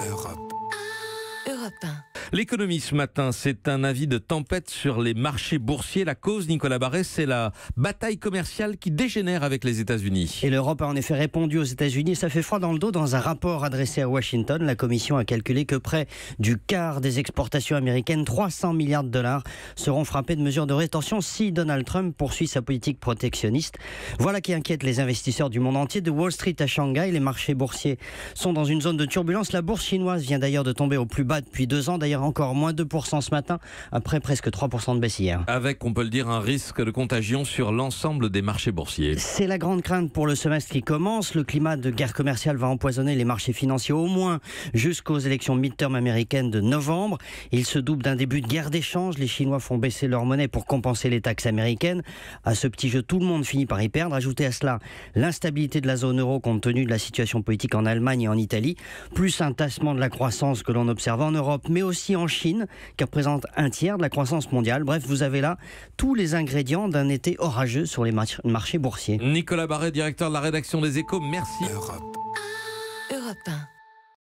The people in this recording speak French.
Europe 1. L'économie ce matin, c'est un avis de tempête sur les marchés boursiers. La cause, Nicolas Barrès, c'est la bataille commerciale qui dégénère avec les États-Unis. Et l'Europe a en effet répondu aux États-Unis. Ça fait froid dans le dos. Dans un rapport adressé à Washington, la Commission a calculé que près du quart des exportations américaines, 300 milliards de dollars, seront frappés de mesures de rétention si Donald Trump poursuit sa politique protectionniste. Voilà qui inquiète les investisseurs du monde entier. De Wall Street à Shanghai, les marchés boursiers sont dans une zone de turbulence. La bourse chinoise vient d'ailleurs de tomber au plus bas depuis 2 ans. D'ailleurs, encore moins 2% ce matin, après presque 3% de baisse hier. Avec, on peut le dire, un risque de contagion sur l'ensemble des marchés boursiers. C'est la grande crainte pour le semestre qui commence. Le climat de guerre commerciale va empoisonner les marchés financiers au moins jusqu'aux élections mid-term américaines de novembre. Il se double d'un début de guerre d'échange. Les Chinois font baisser leur monnaie pour compenser les taxes américaines. À ce petit jeu, tout le monde finit par y perdre. Ajoutez à cela l'instabilité de la zone euro compte tenu de la situation politique en Allemagne et en Italie, plus un tassement de la croissance que l'on observe en Europe, mais aussi en Chine, qui représente un tiers de la croissance mondiale. Bref, vous avez là tous les ingrédients d'un été orageux sur les marchés boursiers. Nicolas Barrès, directeur de la rédaction des Échos, merci. Europe